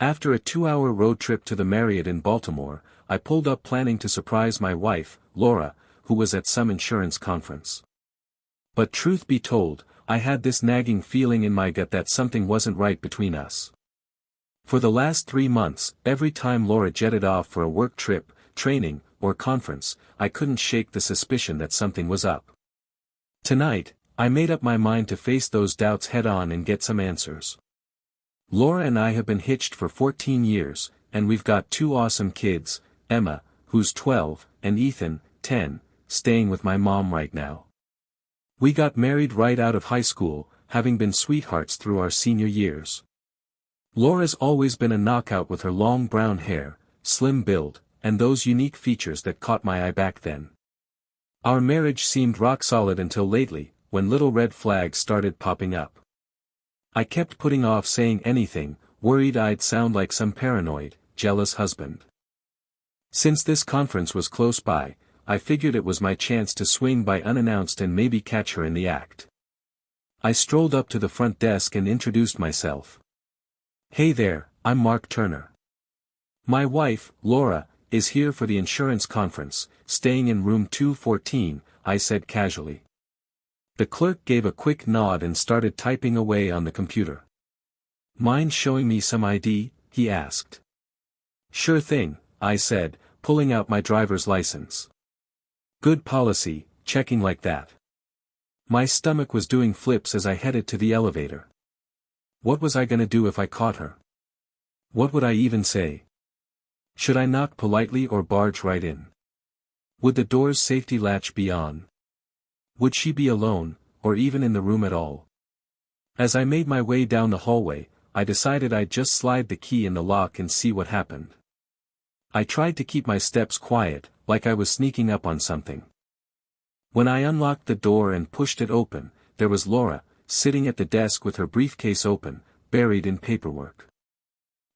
After a 2-hour road trip to the Marriott in Baltimore, I pulled up planning to surprise my wife, Laura, who was at some insurance conference. But truth be told, I had this nagging feeling in my gut that something wasn't right between us. For the last 3 months, every time Laura jetted off for a work trip, training, or conference, I couldn't shake the suspicion that something was up. Tonight, I made up my mind to face those doubts head-on and get some answers. Laura and I have been hitched for 14 years, and we've got 2 awesome kids, Emma, who's 12, and Ethan, 10, staying with my mom right now. We got married right out of high school, having been sweethearts through our senior years. Laura's always been a knockout with her long brown hair, slim build, and those unique features that caught my eye back then. Our marriage seemed rock solid until lately, when little red flags started popping up. I kept putting off saying anything, worried I'd sound like some paranoid, jealous husband. Since this conference was close by, I figured it was my chance to swing by unannounced and maybe catch her in the act. I strolled up to the front desk and introduced myself. "Hey there, I'm Mark Turner. My wife, Laura, is here for the insurance conference, staying in room 214, I said casually. The clerk gave a quick nod and started typing away on the computer. "Mind showing me some ID?" he asked. "Sure thing," I said, pulling out my driver's license. Good policy, checking like that. My stomach was doing flips as I headed to the elevator. What was I gonna do if I caught her? What would I even say? Should I knock politely or barge right in? Would the door's safety latch be on? Would she be alone, or even in the room at all? As I made my way down the hallway, I decided I'd just slide the key in the lock and see what happened. I tried to keep my steps quiet, like I was sneaking up on something. When I unlocked the door and pushed it open, there was Laura, sitting at the desk with her briefcase open, buried in paperwork.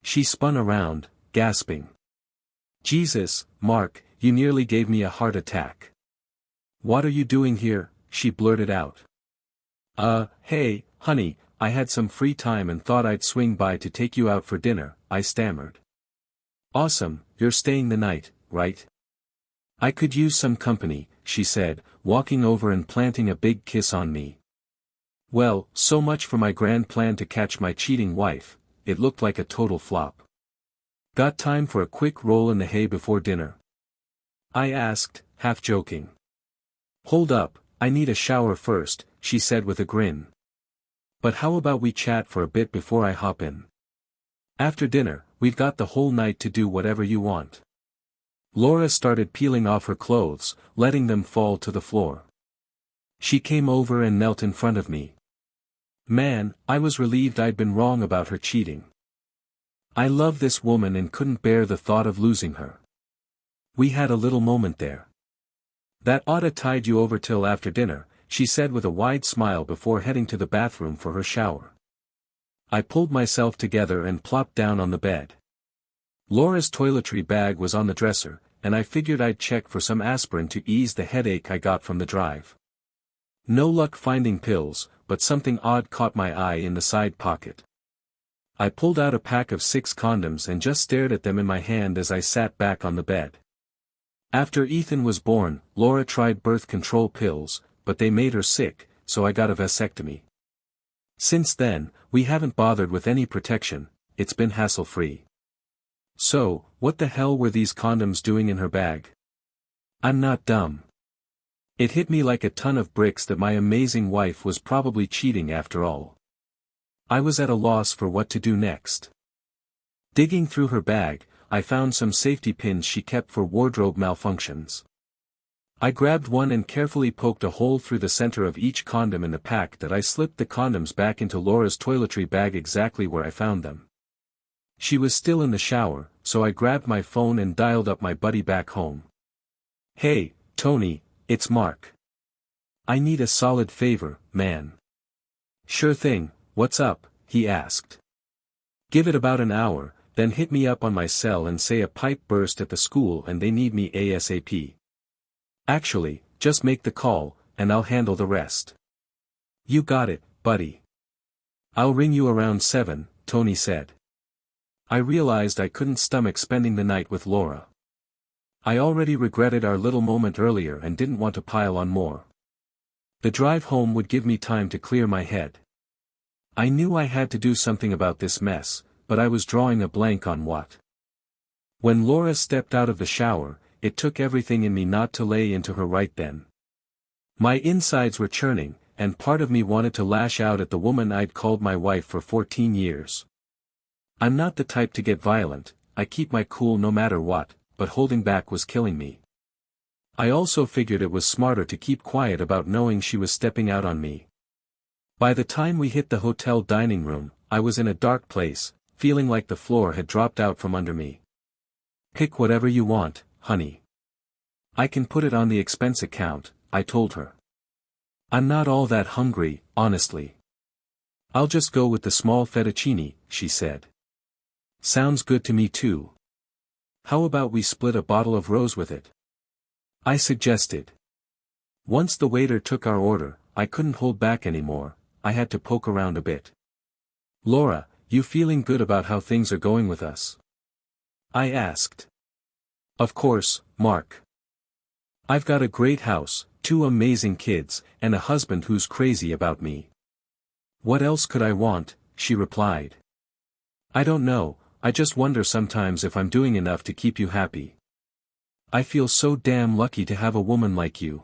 She spun around, gasping. "Jesus, Mark, you nearly gave me a heart attack. What are you doing here?" she blurted out. Hey, honey, I had some free time and thought I'd swing by to take you out for dinner," I stammered. "Awesome, you're staying the night, right?" "I could use some company," she said, walking over and planting a big kiss on me. Well, so much for my grand plan to catch my cheating wife. It looked like a total flop. "Got time for a quick roll in the hay before dinner?" I asked, half joking. "Hold up, I need a shower first," she said with a grin. "But how about we chat for a bit before I hop in? After dinner, we've got the whole night to do whatever you want." Laura started peeling off her clothes, letting them fall to the floor. She came over and knelt in front of me. Man, I was relieved I'd been wrong about her cheating. I love this woman and couldn't bear the thought of losing her. We had a little moment there. "That oughta tide you over till after dinner," she said with a wide smile before heading to the bathroom for her shower. I pulled myself together and plopped down on the bed. Laura's toiletry bag was on the dresser, and I figured I'd check for some aspirin to ease the headache I got from the drive. No luck finding pills, but something odd caught my eye in the side pocket. I pulled out a pack of 6 condoms and just stared at them in my hand as I sat back on the bed. After Ethan was born, Laura tried birth control pills, but they made her sick, so I got a vasectomy. Since then, we haven't bothered with any protection, it's been hassle-free. So, what the hell were these condoms doing in her bag? I'm not dumb. It hit me like a ton of bricks that my amazing wife was probably cheating after all. I was at a loss for what to do next. Digging through her bag, I found some safety pins she kept for wardrobe malfunctions. I grabbed one and carefully poked a hole through the center of each condom in the pack that I slipped the condoms back into Laura's toiletry bag exactly where I found them. She was still in the shower, so I grabbed my phone and dialed up my buddy back home. "Hey, Tony, it's Mark. I need a solid favor, man." "Sure thing, what's up?" he asked. "Give it about an hour, then hit me up on my cell and say a pipe burst at the school and they need me ASAP. Actually, just make the call, and I'll handle the rest." "You got it, buddy. I'll ring you around 7, Tony said. I realized I couldn't stomach spending the night with Laura. I already regretted our little moment earlier and didn't want to pile on more. The drive home would give me time to clear my head. I knew I had to do something about this mess, but I was drawing a blank on what. When Laura stepped out of the shower, it took everything in me not to lay into her right then. My insides were churning, and part of me wanted to lash out at the woman I'd called my wife for 14 years. I'm not the type to get violent, I keep my cool no matter what, but holding back was killing me. I also figured it was smarter to keep quiet about knowing she was stepping out on me. By the time we hit the hotel dining room, I was in a dark place, feeling like the floor had dropped out from under me. "Pick whatever you want, honey. I can put it on the expense account," I told her. "I'm not all that hungry, honestly." "I'll just go with the small fettuccine," she said. "Sounds good to me too. How about we split a bottle of rose with it?" I suggested. Once the waiter took our order, I couldn't hold back anymore, I had to poke around a bit. "Laura, you feeling good about how things are going with us?" I asked. "Of course, Mark. I've got a great house, 2 amazing kids, and a husband who's crazy about me." "What else could I want?" she replied. "I don't know, I just wonder sometimes if I'm doing enough to keep you happy. I feel so damn lucky to have a woman like you.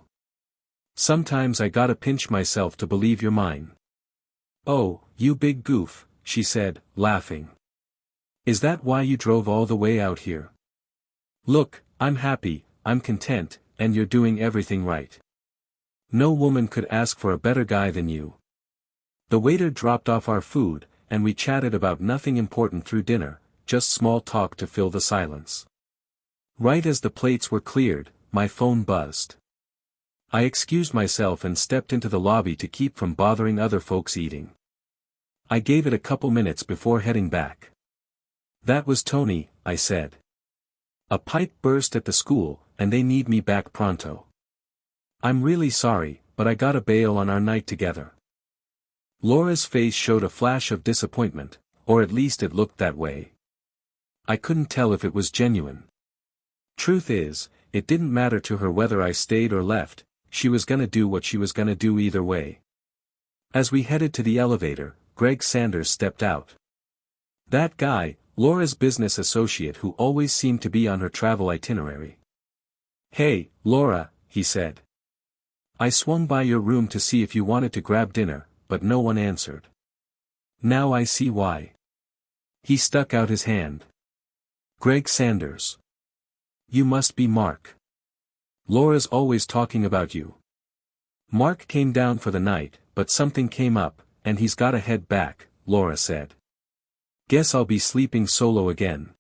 Sometimes I gotta pinch myself to believe you're mine." "Oh, you big goof," she said, laughing. "Is that why you drove all the way out here? Look, I'm happy, I'm content, and you're doing everything right. No woman could ask for a better guy than you." The waiter dropped off our food, and we chatted about nothing important through dinner, just small talk to fill the silence. Right as the plates were cleared, my phone buzzed. I excused myself and stepped into the lobby to keep from bothering other folks eating. I gave it a couple minutes before heading back. "That was Tony," I said. "A pipe burst at the school, and they need me back pronto. I'm really sorry, but I gotta bail on our night together." Laura's face showed a flash of disappointment, or at least it looked that way. I couldn't tell if it was genuine. Truth is, it didn't matter to her whether I stayed or left, she was gonna do what she was gonna do either way. As we headed to the elevator, Greg Sanders stepped out. That guy, Laura's business associate who always seemed to be on her travel itinerary. "Hey, Laura," he said. "I swung by your room to see if you wanted to grab dinner, but no one answered. Now I see why." He stuck out his hand. "Greg Sanders. You must be Mark. Laura's always talking about you." "Mark came down for the night, but something came up, and he's gotta head back," Laura said. "Guess I'll be sleeping solo again."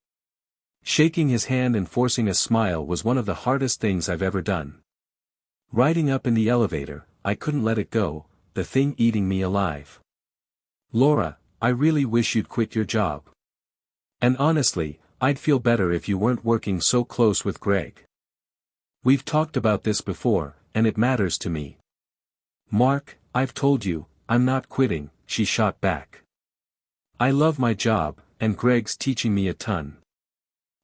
Shaking his hand and forcing a smile was one of the hardest things I've ever done. Riding up in the elevator, I couldn't let it go, the thing eating me alive. "Laura, I really wish you'd quit your job. And honestly, I'd feel better if you weren't working so close with Greg. We've talked about this before, and it matters to me." "Mark, I've told you, I'm not quitting," she shot back. "I love my job, and Greg's teaching me a ton.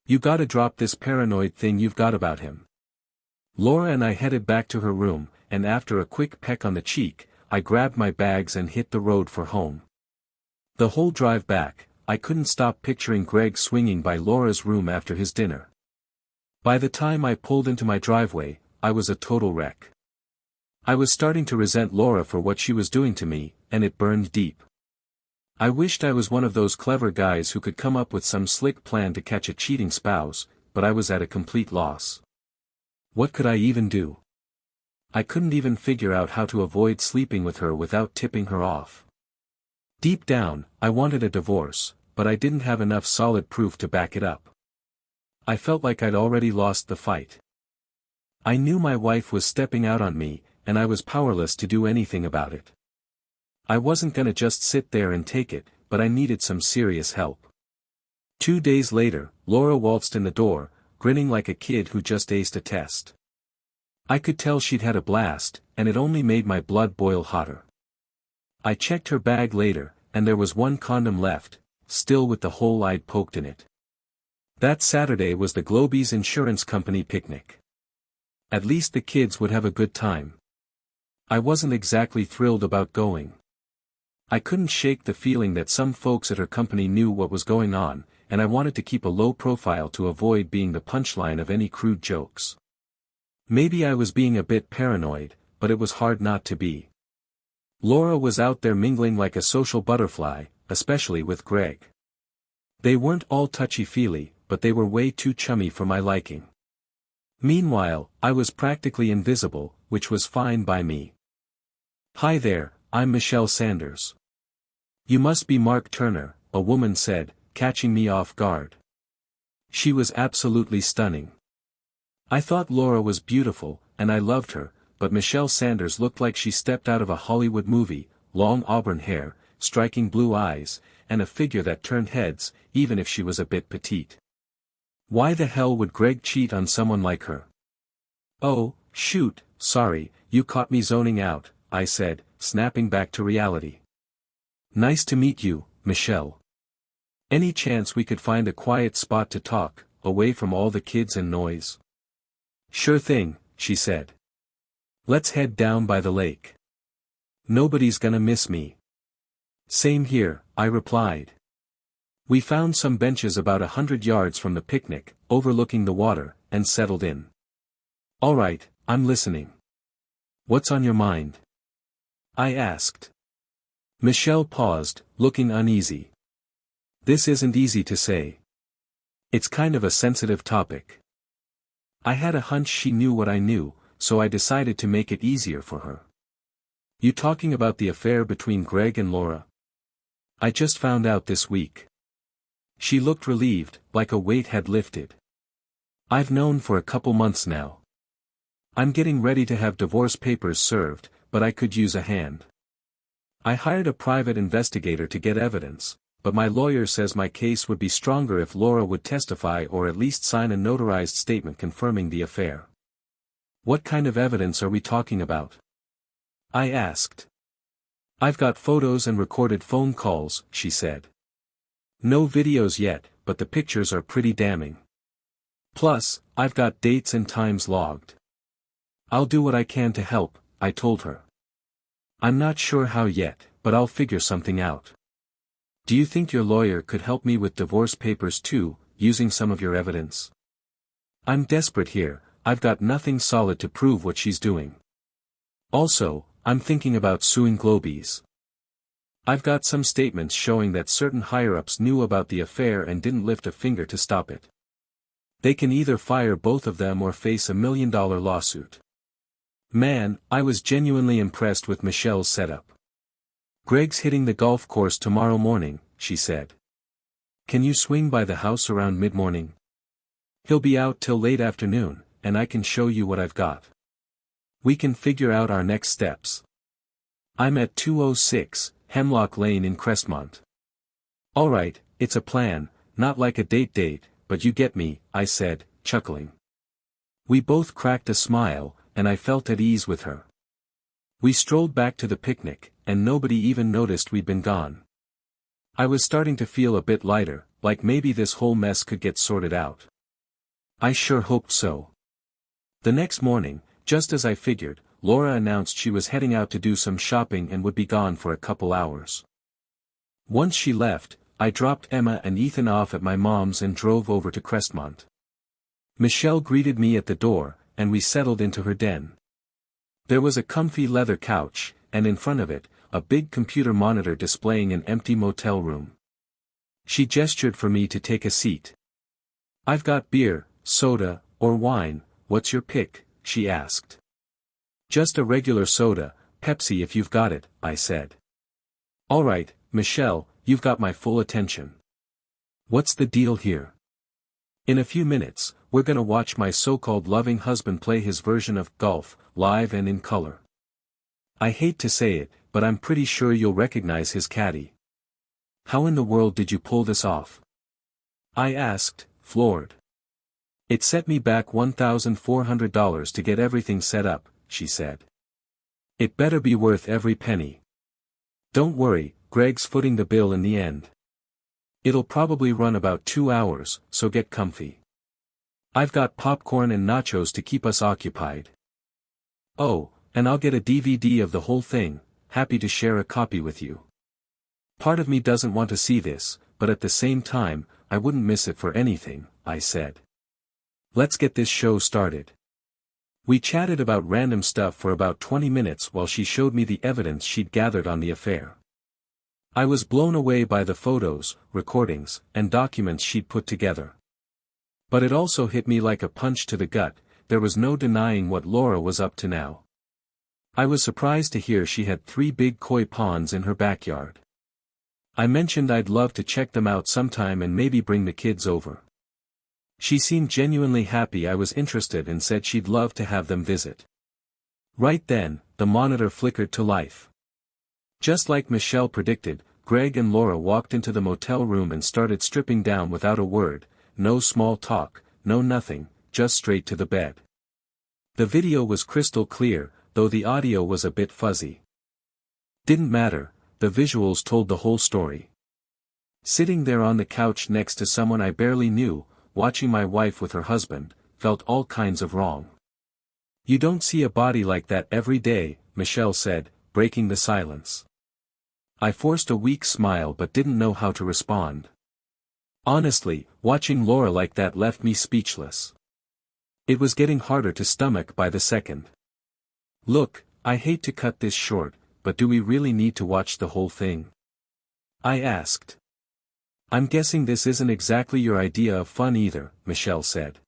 You gotta drop this paranoid thing you've got about him." Laura and I headed back to her room, and after a quick peck on the cheek, I grabbed my bags and hit the road for home. The whole drive back, I couldn't stop picturing Greg swinging by Laura's room after his dinner. By the time I pulled into my driveway, I was a total wreck. I was starting to resent Laura for what she was doing to me, and it burned deep. I wished I was one of those clever guys who could come up with some slick plan to catch a cheating spouse, but I was at a complete loss. What could I even do? I couldn't even figure out how to avoid sleeping with her without tipping her off. Deep down, I wanted a divorce, but I didn't have enough solid proof to back it up. I felt like I'd already lost the fight. I knew my wife was stepping out on me, and I was powerless to do anything about it. I wasn't gonna just sit there and take it, but I needed some serious help. 2 days later, Laura waltzed in the door, grinning like a kid who just aced a test. I could tell she'd had a blast, and it only made my blood boil hotter. I checked her bag later, and there was one condom left, still with the hole I'd poked in it. That Saturday was the Globies Insurance Company picnic. At least the kids would have a good time. I wasn't exactly thrilled about going. I couldn't shake the feeling that some folks at her company knew what was going on, and I wanted to keep a low profile to avoid being the punchline of any crude jokes. Maybe I was being a bit paranoid, but it was hard not to be. Laura was out there mingling like a social butterfly, especially with Greg. They weren't all touchy-feely, but they were way too chummy for my liking. Meanwhile, I was practically invisible, which was fine by me. "Hi there, I'm Michelle Sanders." "You must be Mark Turner," a woman said, catching me off guard. She was absolutely stunning. I thought Laura was beautiful, and I loved her, but Michelle Sanders looked like she stepped out of a Hollywood movie, long auburn hair, striking blue eyes, and a figure that turned heads, even if she was a bit petite. Why the hell would Greg cheat on someone like her? "Oh, shoot, sorry, you caught me zoning out," I said, snapping back to reality. "Nice to meet you, Michelle. Any chance we could find a quiet spot to talk, away from all the kids and noise?" "Sure thing," she said. "Let's head down by the lake. Nobody's gonna miss me." "Same here," I replied. We found some benches about 100 yards from the picnic, overlooking the water, and settled in. "All right, I'm listening. What's on your mind?" I asked. Michelle paused, looking uneasy. "This isn't easy to say. It's kind of a sensitive topic." I had a hunch she knew what I knew, so I decided to make it easier for her. "You talking about the affair between Greg and Laura?" "I just found out this week." She looked relieved, like a weight had lifted. "I've known for a couple months now. I'm getting ready to have divorce papers served, but I could use a hand. I hired a private investigator to get evidence, but my lawyer says my case would be stronger if Laura would testify or at least sign a notarized statement confirming the affair." "What kind of evidence are we talking about?" I asked. "I've got photos and recorded phone calls," she said. "No videos yet, but the pictures are pretty damning. Plus, I've got dates and times logged." "I'll do what I can to help," I told her. "I'm not sure how yet, but I'll figure something out." "Do you think your lawyer could help me with divorce papers too, using some of your evidence?" "I'm desperate here, I've got nothing solid to prove what she's doing. Also, I'm thinking about suing Globies. I've got some statements showing that certain higher-ups knew about the affair and didn't lift a finger to stop it. They can either fire both of them or face $1 million lawsuit." Man, I was genuinely impressed with Michelle's setup. "Greg's hitting the golf course tomorrow morning," she said. "Can you swing by the house around mid-morning? He'll be out till late afternoon, and I can show you what I've got. We can figure out our next steps. I'm at 206, Hemlock Lane in Crestmont." "All right, it's a plan, not like a date, but you get me," I said, chuckling. We both cracked a smile, and I felt at ease with her. We strolled back to the picnic, and nobody even noticed we'd been gone. I was starting to feel a bit lighter, like maybe this whole mess could get sorted out. I sure hoped so. The next morning, just as I figured, Laura announced she was heading out to do some shopping and would be gone for a couple hours. Once she left, I dropped Emma and Ethan off at my mom's and drove over to Crestmont. Michelle greeted me at the door, and we settled into her den. There was a comfy leather couch, and in front of it, a big computer monitor displaying an empty motel room. She gestured for me to take a seat. "I've got beer, soda, or wine, what's your pick?" she asked. "Just a regular soda, Pepsi if you've got it," I said. "All right, Michelle, you've got my full attention. What's the deal here?" "In a few minutes, we're gonna watch my so-called loving husband play his version of golf, live and in color. I hate to say it, but I'm pretty sure you'll recognize his caddy." "How in the world did you pull this off?" I asked, floored. "It set me back $1,400 to get everything set up," she said. "It better be worth every penny. Don't worry, Greg's footing the bill in the end." It'll probably run about 2 hours, so get comfy. I've got popcorn and nachos to keep us occupied. Oh, and I'll get a DVD of the whole thing, happy to share a copy with you. Part of me doesn't want to see this, but at the same time, I wouldn't miss it for anything, I said. Let's get this show started. We chatted about random stuff for about 20 minutes while she showed me the evidence she'd gathered on the affair. I was blown away by the photos, recordings, and documents she'd put together. But it also hit me like a punch to the gut. There was no denying what Laura was up to now. I was surprised to hear she had 3 big koi ponds in her backyard. I mentioned I'd love to check them out sometime and maybe bring the kids over. She seemed genuinely happy I was interested and said she'd love to have them visit. Right then, the monitor flickered to life. Just like Michelle predicted, Greg and Laura walked into the motel room and started stripping down without a word, no small talk, no nothing, just straight to the bed. The video was crystal clear, though the audio was a bit fuzzy. Didn't matter, the visuals told the whole story. Sitting there on the couch next to someone I barely knew, watching my wife with her husband, felt all kinds of wrong. You don't see a body like that every day, Michelle said, breaking the silence. I forced a weak smile but didn't know how to respond. Honestly, watching Laura like that left me speechless. It was getting harder to stomach by the second. Look, I hate to cut this short, but do we really need to watch the whole thing? I asked. I'm guessing this isn't exactly your idea of fun either, Michelle said.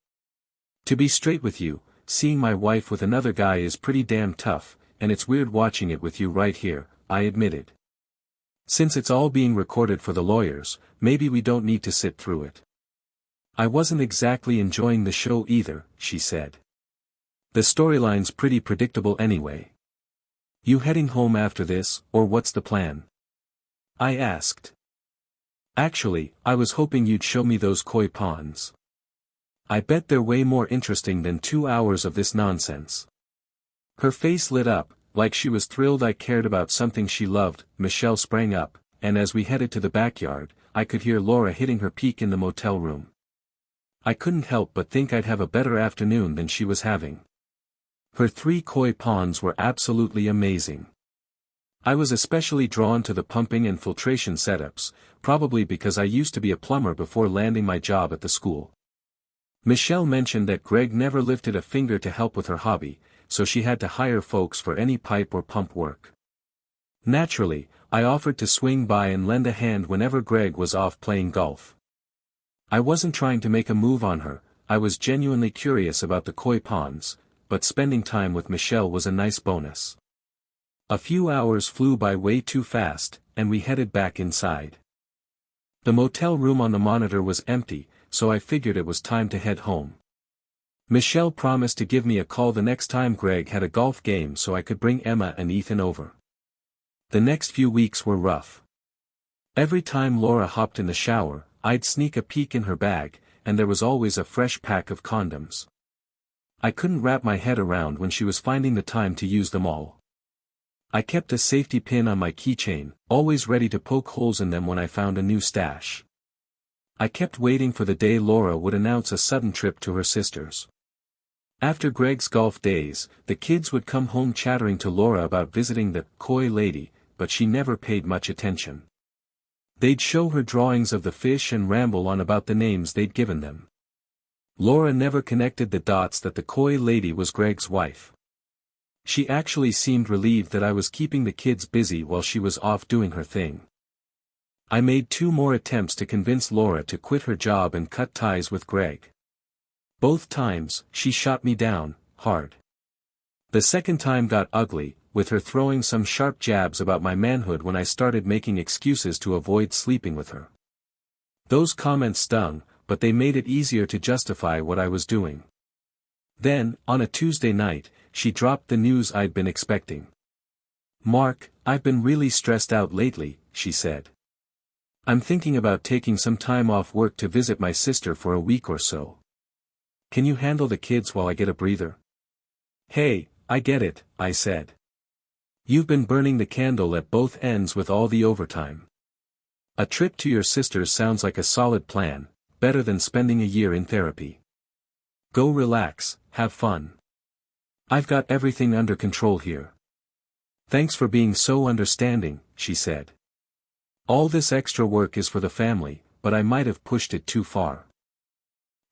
To be straight with you, seeing my wife with another guy is pretty damn tough, and it's weird watching it with you right here, I admitted. Since it's all being recorded for the lawyers, maybe we don't need to sit through it. I wasn't exactly enjoying the show either, she said. The storyline's pretty predictable anyway. You heading home after this, or what's the plan? I asked. Actually, I was hoping you'd show me those koi ponds. I bet they're way more interesting than 2 hours of this nonsense. Her face lit up, like she was thrilled I cared about something she loved. Michelle sprang up, and as we headed to the backyard, I could hear Laura hitting her peak in the motel room. I couldn't help but think I'd have a better afternoon than she was having. Her 3 koi ponds were absolutely amazing. I was especially drawn to the pumping and filtration setups, probably because I used to be a plumber before landing my job at the school. Michelle mentioned that Greg never lifted a finger to help with her hobby, so she had to hire folks for any pipe or pump work. Naturally, I offered to swing by and lend a hand whenever Greg was off playing golf. I wasn't trying to make a move on her, I was genuinely curious about the koi ponds, but spending time with Michelle was a nice bonus. A few hours flew by way too fast, and we headed back inside. The motel room on the monitor was empty, so I figured it was time to head home. Michelle promised to give me a call the next time Greg had a golf game so I could bring Emma and Ethan over. The next few weeks were rough. Every time Laura hopped in the shower, I'd sneak a peek in her bag, and there was always a fresh pack of condoms. I couldn't wrap my head around when she was finding the time to use them all. I kept a safety pin on my keychain, always ready to poke holes in them when I found a new stash. I kept waiting for the day Laura would announce a sudden trip to her sister's. After Greg's golf days, the kids would come home chattering to Laura about visiting the koi lady, but she never paid much attention. They'd show her drawings of the fish and ramble on about the names they'd given them. Laura never connected the dots that the koi lady was Greg's wife. She actually seemed relieved that I was keeping the kids busy while she was off doing her thing. I made 2 more attempts to convince Laura to quit her job and cut ties with Greg. Both times, she shot me down, hard. The second time got ugly, with her throwing some sharp jabs about my manhood when I started making excuses to avoid sleeping with her. Those comments stung, but they made it easier to justify what I was doing. Then, on a Tuesday night, she dropped the news I'd been expecting. "Mark, I've been really stressed out lately," she said. "I'm thinking about taking some time off work to visit my sister for a week or so. Can you handle the kids while I get a breather?" "Hey, I get it," I said. "You've been burning the candle at both ends with all the overtime." A trip to your sister's sounds like a solid plan, better than spending a year in therapy. Go relax, have fun. I've got everything under control here. Thanks for being so understanding, she said. All this extra work is for the family, but I might have pushed it too far.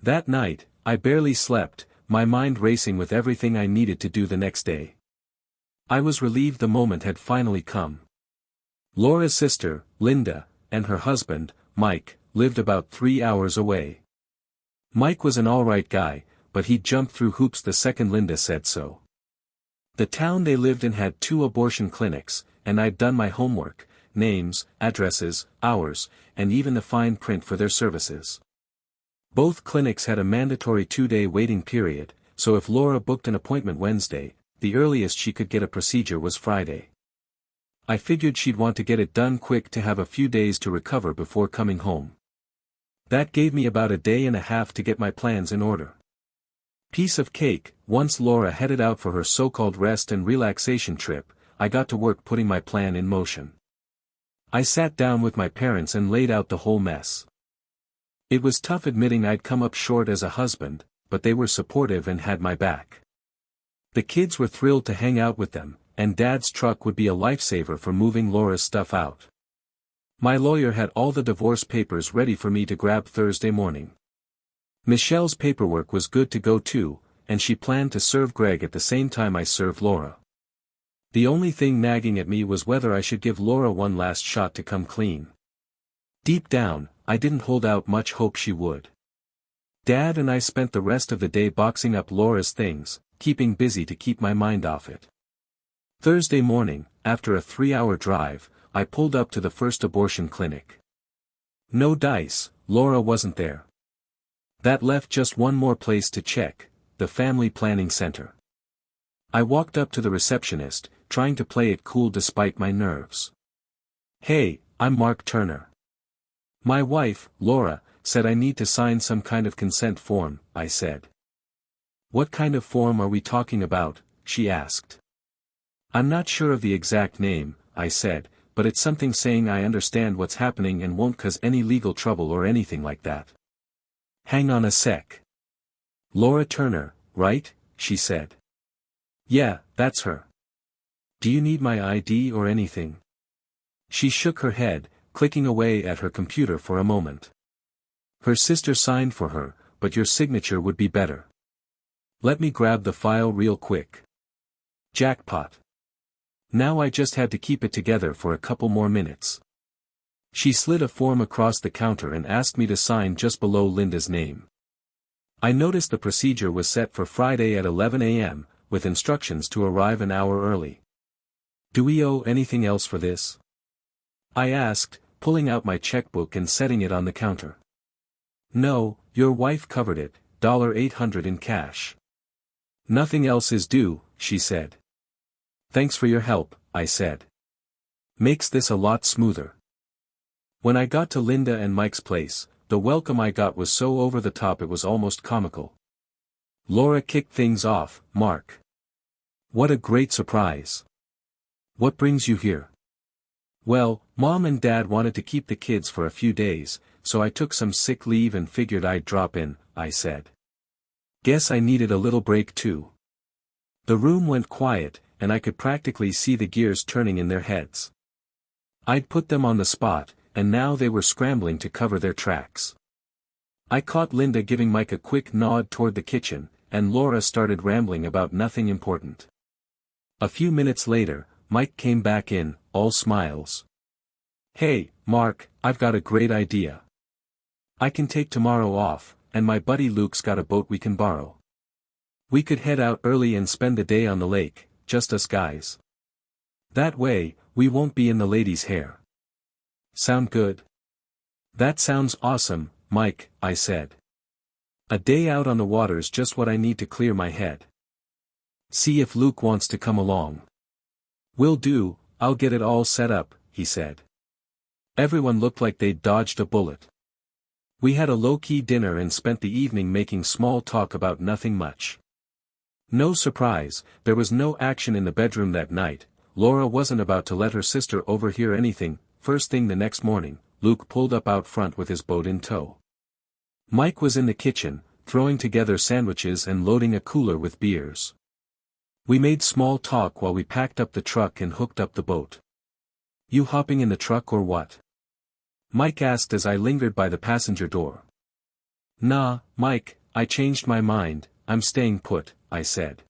That night, I barely slept, my mind racing with everything I needed to do the next day. I was relieved the moment had finally come. Laura's sister, Linda, and her husband, Mike, lived about 3 hours away. Mike was an alright guy, but he jumped through hoops the second Linda said so. The town they lived in had 2 abortion clinics, and I'd done my homework, names, addresses, hours, and even the fine print for their services. Both clinics had a mandatory 2-day waiting period, so if Laura booked an appointment Wednesday, the earliest she could get a procedure was Friday. I figured she'd want to get it done quick to have a few days to recover before coming home. That gave me about a day and a half to get my plans in order. Piece of cake, once Laura headed out for her so-called rest and relaxation trip, I got to work putting my plan in motion. I sat down with my parents and laid out the whole mess. It was tough admitting I'd come up short as a husband, but they were supportive and had my back. The kids were thrilled to hang out with them, and Dad's truck would be a lifesaver for moving Laura's stuff out. My lawyer had all the divorce papers ready for me to grab Thursday morning. Michelle's paperwork was good to go too, and she planned to serve Greg at the same time I served Laura. The only thing nagging at me was whether I should give Laura one last shot to come clean. Deep down, I didn't hold out much hope she would. Dad and I spent the rest of the day boxing up Laura's things, keeping busy to keep my mind off it. Thursday morning, after a 3-hour drive, I pulled up to the first abortion clinic. No dice, Laura wasn't there. That left just one more place to check, the Family Planning Center. I walked up to the receptionist, trying to play it cool despite my nerves. "Hey, I'm Mark Turner. My wife, Laura, said I need to sign some kind of consent form," I said. "What kind of form are we talking about?" she asked. "I'm not sure of the exact name," I said, "but it's something saying I understand what's happening and won't cause any legal trouble or anything like that." "Hang on a sec. Laura Turner, right?" she said. "Yeah, that's her. Do you need my ID or anything?" She shook her head, clicking away at her computer for a moment. "Her sister signed for her, but your signature would be better. Let me grab the file real quick." Jackpot. Now I just had to keep it together for a couple more minutes. She slid a form across the counter and asked me to sign just below Linda's name. I noticed the procedure was set for Friday at 11 a.m., with instructions to arrive an hour early. "Do we owe anything else for this?" I asked, pulling out my checkbook and setting it on the counter. "No, your wife covered it, $800 in cash." "Nothing else is due," she said. "Thanks for your help," I said. "Makes this a lot smoother." When I got to Linda and Mike's place, the welcome I got was so over the top it was almost comical. Laura kicked things off. "Mark. What a great surprise. What brings you here?" "Well, Mom and Dad wanted to keep the kids for a few days, so I took some sick leave and figured I'd drop in," I said. "Guess I needed a little break too." The room went quiet, and I could practically see the gears turning in their heads. I'd put them on the spot, and now they were scrambling to cover their tracks. I caught Linda giving Mike a quick nod toward the kitchen, and Laura started rambling about nothing important. A few minutes later, Mike came back in, all smiles. "Hey, Mark, I've got a great idea. I can take tomorrow off, and my buddy Luke's got a boat we can borrow. We could head out early and spend the day on the lake, just us guys. That way, we won't be in the ladies' hair. Sound good?" "That sounds awesome, Mike," I said. "A day out on the water's just what I need to clear my head." "See if Luke wants to come along." "Will do, I'll get it all set up," he said. Everyone looked like they'd dodged a bullet. We had a low-key dinner and spent the evening making small talk about nothing much. No surprise, there was no action in the bedroom that night. Laura wasn't about to let her sister overhear anything. First thing the next morning, Luke pulled up out front with his boat in tow. Mike was in the kitchen, throwing together sandwiches and loading a cooler with beers. We made small talk while we packed up the truck and hooked up the boat. "You hopping in the truck or what?" Mike asked as I lingered by the passenger door. "Nah, Mike, I changed my mind, I'm staying put," I said.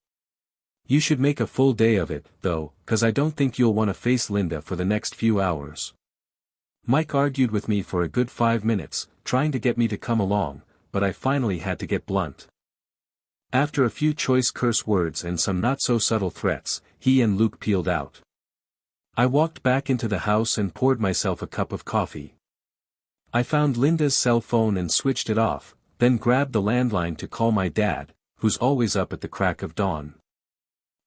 "You should make a full day of it, though, 'cause I don't think you'll want to face Linda for the next few hours." Mike argued with me for a good 5 minutes, trying to get me to come along, but I finally had to get blunt. After a few choice curse words and some not-so-subtle threats, he and Luke peeled out. I walked back into the house and poured myself a cup of coffee. I found Linda's cell phone and switched it off, then grabbed the landline to call my dad, who's always up at the crack of dawn.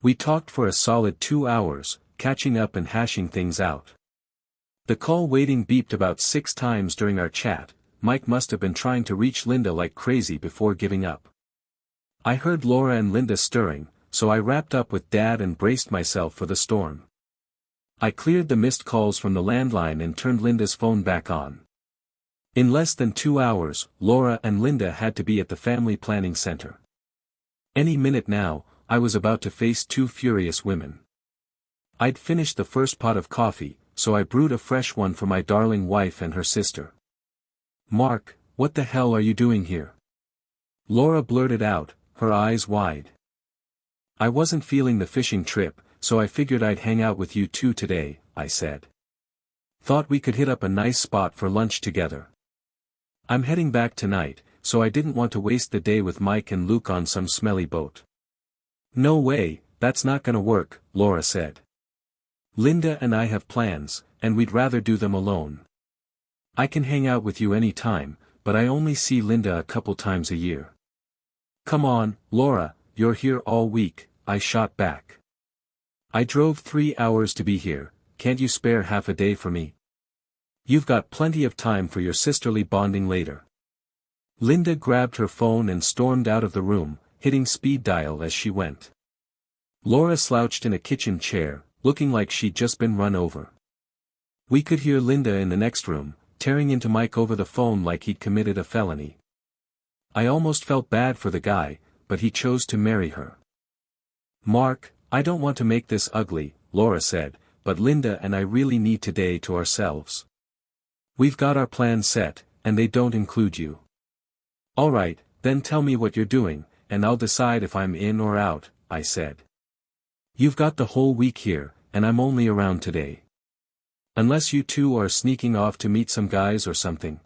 We talked for a solid 2 hours, catching up and hashing things out. The call waiting beeped about 6 times during our chat. Mike must have been trying to reach Linda like crazy before giving up. I heard Laura and Linda stirring, so I wrapped up with Dad and braced myself for the storm. I cleared the missed calls from the landline and turned Linda's phone back on. In less than 2 hours, Laura and Linda had to be at the family planning center. Any minute now, I was about to face 2 furious women. I'd finished the first pot of coffee, so I brewed a fresh one for my darling wife and her sister. "Mark, what the hell are you doing here?" Laura blurted out, her eyes wide. "I wasn't feeling the fishing trip, so I figured I'd hang out with you two today," I said. "Thought we could hit up a nice spot for lunch together. I'm heading back tonight, so I didn't want to waste the day with Mike and Luke on some smelly boat." "No way, that's not gonna work," Laura said. "Linda and I have plans, and we'd rather do them alone. I can hang out with you any time, but I only see Linda a couple times a year." "Come on, Laura, you're here all week," I shot back. "I drove 3 hours to be here, can't you spare half a day for me? You've got plenty of time for your sisterly bonding later." Linda grabbed her phone and stormed out of the room, hitting speed dial as she went. Laura slouched in a kitchen chair, looking like she'd just been run over. We could hear Linda in the next room, tearing into Mike over the phone like he'd committed a felony. I almost felt bad for the guy, but he chose to marry her. "Mark, I don't want to make this ugly," Laura said, "but Linda and I really need today to ourselves. We've got our plans set, and they don't include you." "Alright, then tell me what you're doing, and I'll decide if I'm in or out," I said. "You've got the whole week here, and I'm only around today. Unless you two are sneaking off to meet some guys or something."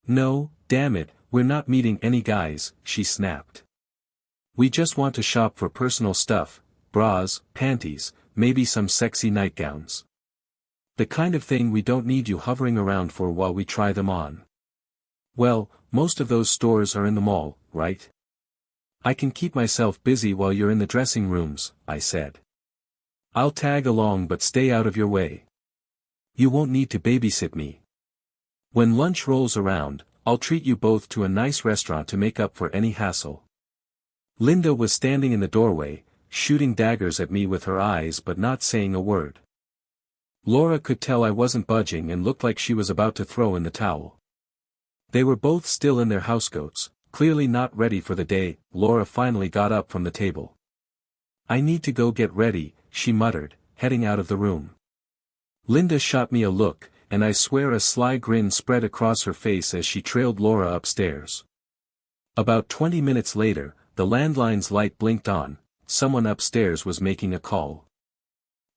"No, damn it, we're not meeting any guys," she snapped. "We just want to shop for personal stuff, bras, panties, maybe some sexy nightgowns. The kind of thing we don't need you hovering around for while we try them on." "Well, most of those stores are in the mall, right? I can keep myself busy while you're in the dressing rooms," I said. "I'll tag along but stay out of your way. You won't need to babysit me. When lunch rolls around, I'll treat you both to a nice restaurant to make up for any hassle." Linda was standing in the doorway, shooting daggers at me with her eyes but not saying a word. Laura could tell I wasn't budging and looked like she was about to throw in the towel. They were both still in their housecoats, clearly not ready for the day. Laura finally got up from the table. "I need to go get ready," she muttered, heading out of the room. Linda shot me a look, and I swear a sly grin spread across her face as she trailed Laura upstairs. About 20 minutes later, the landline's light blinked on. Someone upstairs was making a call.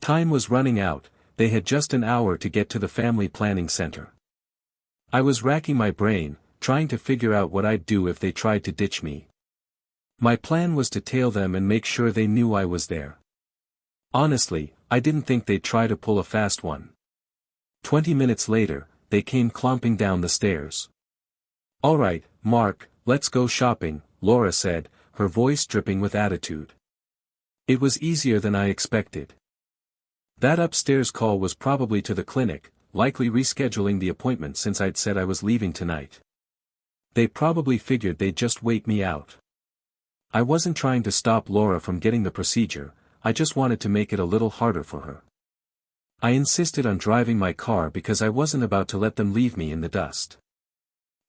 Time was running out. They had just an hour to get to the family planning center. I was racking my brain, trying to figure out what I'd do if they tried to ditch me. My plan was to tail them and make sure they knew I was there. Honestly, I didn't think they'd try to pull a fast one. 20 minutes later, they came clomping down the stairs. "Alright, Mark, let's go shopping," Laura said, her voice dripping with attitude. It was easier than I expected. That upstairs call was probably to the clinic, likely rescheduling the appointment since I'd said I was leaving tonight. They probably figured they'd just wait me out. I wasn't trying to stop Laura from getting the procedure, I just wanted to make it a little harder for her. I insisted on driving my car because I wasn't about to let them leave me in the dust.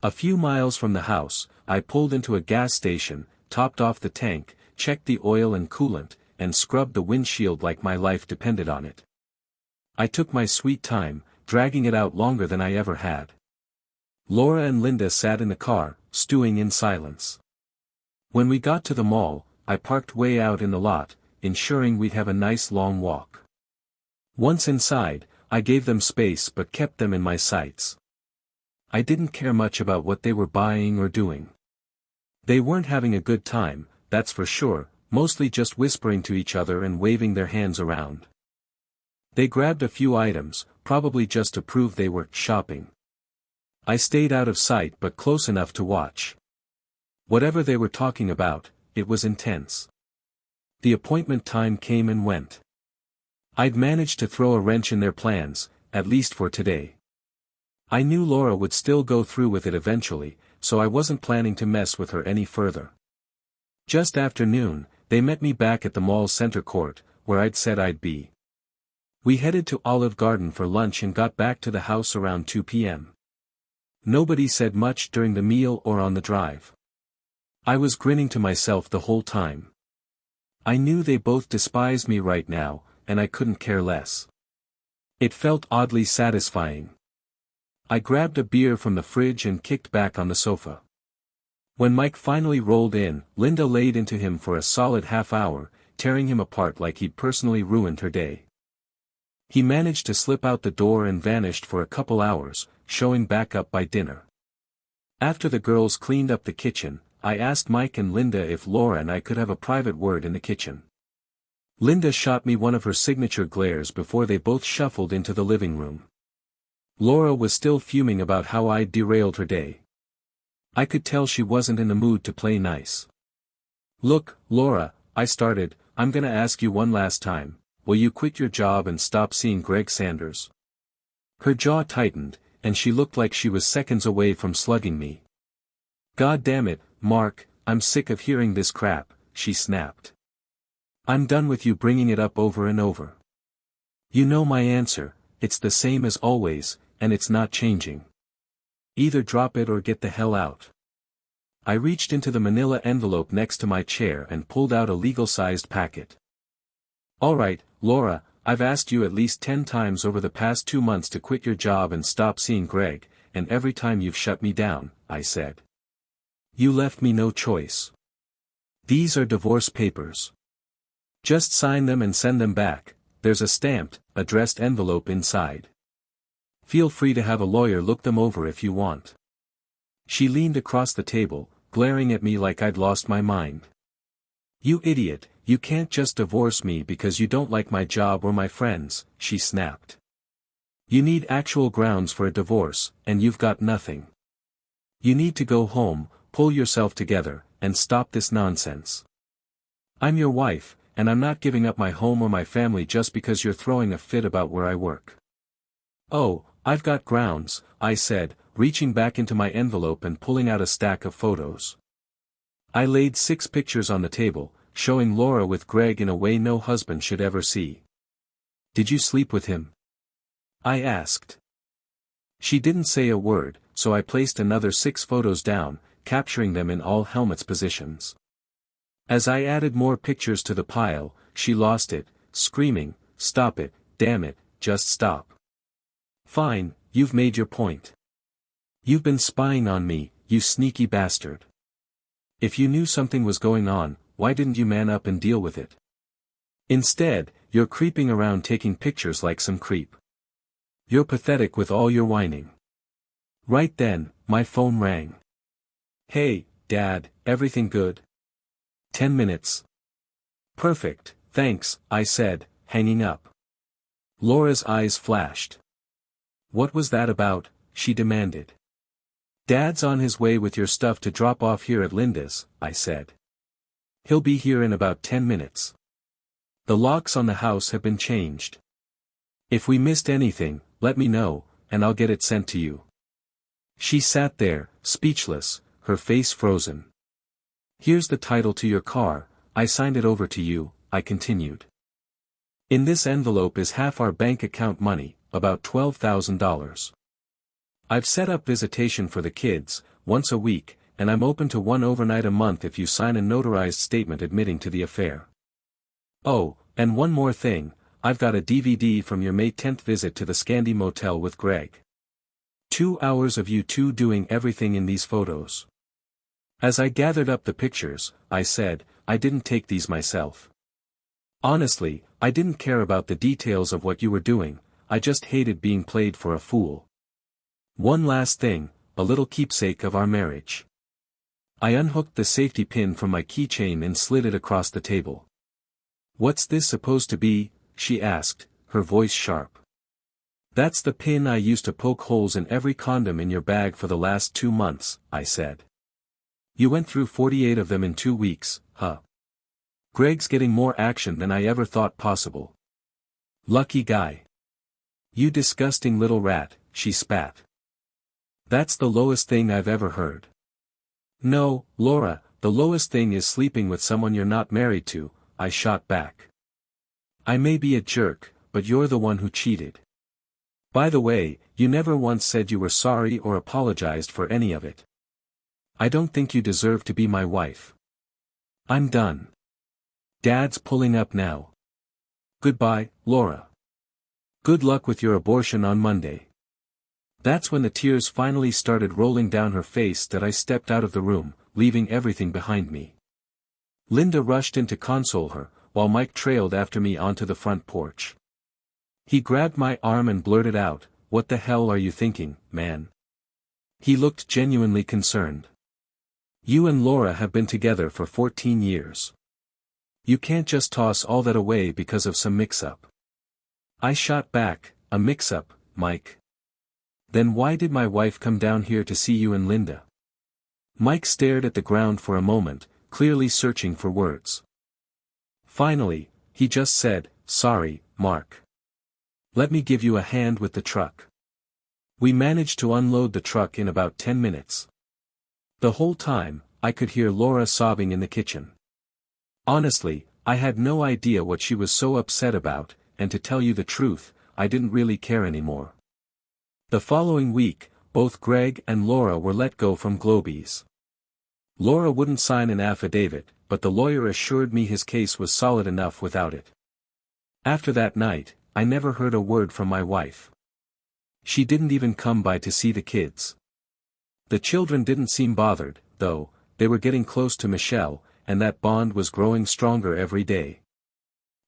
A few miles from the house, I pulled into a gas station, topped off the tank, checked the oil and coolant, and scrubbed the windshield like my life depended on it. I took my sweet time, dragging it out longer than I ever had. Laura and Linda sat in the car, stewing in silence. When we got to the mall, I parked way out in the lot, ensuring we'd have a nice long walk. Once inside, I gave them space but kept them in my sights. I didn't care much about what they were buying or doing. They weren't having a good time, that's for sure, mostly just whispering to each other and waving their hands around. They grabbed a few items, probably just to prove they were shopping. I stayed out of sight but close enough to watch. Whatever they were talking about, it was intense. The appointment time came and went. I'd managed to throw a wrench in their plans, at least for today. I knew Laura would still go through with it eventually, so I wasn't planning to mess with her any further. Just after noon, they met me back at the mall's center court, where I'd said I'd be. We headed to Olive Garden for lunch and got back to the house around 2 p.m. Nobody said much during the meal or on the drive. I was grinning to myself the whole time. I knew they both despised me right now, and I couldn't care less. It felt oddly satisfying. I grabbed a beer from the fridge and kicked back on the sofa. When Mike finally rolled in, Linda laid into him for a solid half hour, tearing him apart like he'd personally ruined her day. He managed to slip out the door and vanished for a couple hours, showing back up by dinner. After the girls cleaned up the kitchen, I asked Mike and Linda if Laura and I could have a private word in the kitchen. Linda shot me one of her signature glares before they both shuffled into the living room. Laura was still fuming about how I'd derailed her day. I could tell she wasn't in the mood to play nice. "Look, Laura," I started, "I'm gonna ask you one last time, will you quit your job and stop seeing Greg Sanders?" Her jaw tightened, and she looked like she was seconds away from slugging me. "God damn it, Mark, I'm sick of hearing this crap," she snapped. "I'm done with you bringing it up over and over. You know my answer, it's the same as always, and it's not changing. Either drop it or get the hell out." I reached into the manila envelope next to my chair and pulled out a legal-sized packet. "Alright, Laura, I've asked you at least 10 times over the past 2 months to quit your job and stop seeing Greg, and every time you've shut me down," I said. "You left me no choice. These are divorce papers. Just sign them and send them back. There's a stamped, addressed envelope inside. Feel free to have a lawyer look them over if you want." She leaned across the table, glaring at me like I'd lost my mind. "You idiot, you can't just divorce me because you don't like my job or my friends," she snapped. "You need actual grounds for a divorce, and you've got nothing. You need to go home, pull yourself together, and stop this nonsense. I'm your wife, and I'm not giving up my home or my family just because you're throwing a fit about where I work." "Oh, I've got grounds," I said, reaching back into my envelope and pulling out a stack of photos. I laid 6 pictures on the table, showing Laura with Greg in a way no husband should ever see. "Did you sleep with him?" I asked. She didn't say a word, so I placed another 6 photos down, capturing them in all helmets positions. As I added more pictures to the pile, she lost it, screaming, "Stop it, damn it, just stop. Fine, you've made your point. You've been spying on me, you sneaky bastard. If you knew something was going on, why didn't you man up and deal with it? Instead, you're creeping around taking pictures like some creep. You're pathetic with all your whining." Right then, my phone rang. "Hey, Dad, everything good? 10 minutes. "Perfect, thanks," I said, hanging up. Laura's eyes flashed. "What was that about?" she demanded. "Dad's on his way with your stuff to drop off here at Linda's," I said. "He'll be here in about 10 minutes. The locks on the house have been changed. If we missed anything, let me know, and I'll get it sent to you." She sat there, speechless, her face frozen. "Here's the title to your car, I signed it over to you," I continued. In this envelope is half our bank account money, about $12,000. I've set up visitation for the kids, once a week, and I'm open to one overnight a month if you sign a notarized statement admitting to the affair. Oh, and one more thing, I've got a DVD from your May 10th visit to the Scandi Motel with Greg. 2 hours of you two doing everything in these photos. As I gathered up the pictures, I said, I didn't take these myself. Honestly, I didn't care about the details of what you were doing, I just hated being played for a fool. One last thing, a little keepsake of our marriage. I unhooked the safety pin from my keychain and slid it across the table. What's this supposed to be? She asked, her voice sharp. That's the pin I used to poke holes in every condom in your bag for the last 2 months, I said. You went through 48 of them in 2 weeks, huh? Greg's getting more action than I ever thought possible. Lucky guy. You disgusting little rat, she spat. That's the lowest thing I've ever heard. No, Laura, the lowest thing is sleeping with someone you're not married to, I shot back. I may be a jerk, but you're the one who cheated. By the way, you never once said you were sorry or apologized for any of it. I don't think you deserve to be my wife. I'm done. Dad's pulling up now. Goodbye, Laura. Good luck with your abortion on Monday. That's when the tears finally started rolling down her face that I stepped out of the room, leaving everything behind me. Linda rushed in to console her, while Mike trailed after me onto the front porch. He grabbed my arm and blurted out, "What the hell are you thinking, man?" He looked genuinely concerned. You and Laura have been together for 14 years. You can't just toss all that away because of some mix-up. I shot back, a mix-up, Mike. Then why did my wife come down here to see you and Linda? Mike stared at the ground for a moment, clearly searching for words. Finally, he just said, "Sorry, Mark. Let me give you a hand with the truck." We managed to unload the truck in about 10 minutes. The whole time, I could hear Laura sobbing in the kitchen. Honestly, I had no idea what she was so upset about, and to tell you the truth, I didn't really care anymore. The following week, both Greg and Laura were let go from Globies. Laura wouldn't sign an affidavit, but the lawyer assured me his case was solid enough without it. After that night, I never heard a word from my wife. She didn't even come by to see the kids. The children didn't seem bothered, though, they were getting close to Michelle, and that bond was growing stronger every day.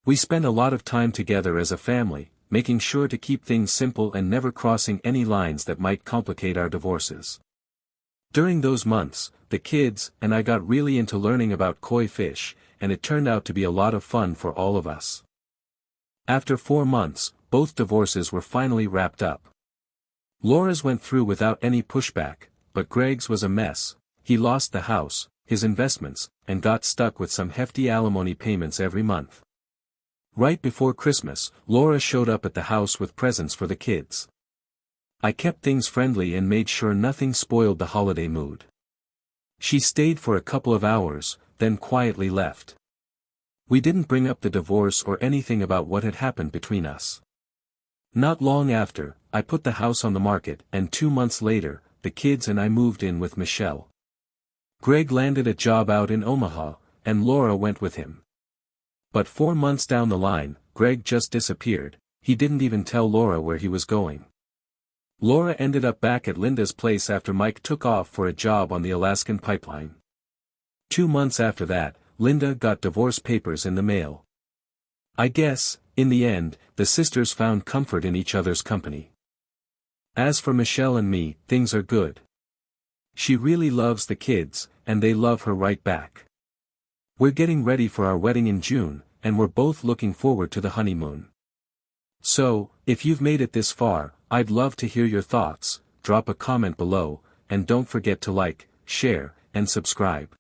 We spent a lot of time together as a family, making sure to keep things simple and never crossing any lines that might complicate our divorces. During those months, the kids and I got really into learning about koi fish, and it turned out to be a lot of fun for all of us. After 4 months, both divorces were finally wrapped up. Laura's went through without any pushback, but Greg's was a mess. He lost the house, his investments, and got stuck with some hefty alimony payments every month. Right before Christmas, Laura showed up at the house with presents for the kids. I kept things friendly and made sure nothing spoiled the holiday mood. She stayed for a couple of hours, then quietly left. We didn't bring up the divorce or anything about what had happened between us. Not long after, I put the house on the market, and 2 months later, the kids and I moved in with Michelle. Greg landed a job out in Omaha, and Laura went with him. But 4 months down the line, Greg just disappeared. He didn't even tell Laura where he was going. Laura ended up back at Linda's place after Mike took off for a job on the Alaskan pipeline. 2 months after that, Linda got divorce papers in the mail. I guess, in the end, the sisters found comfort in each other's company. As for Michelle and me, things are good. She really loves the kids, and they love her right back. We're getting ready for our wedding in June, and we're both looking forward to the honeymoon. So, if you've made it this far, I'd love to hear your thoughts. Drop a comment below, and don't forget to like, share, and subscribe.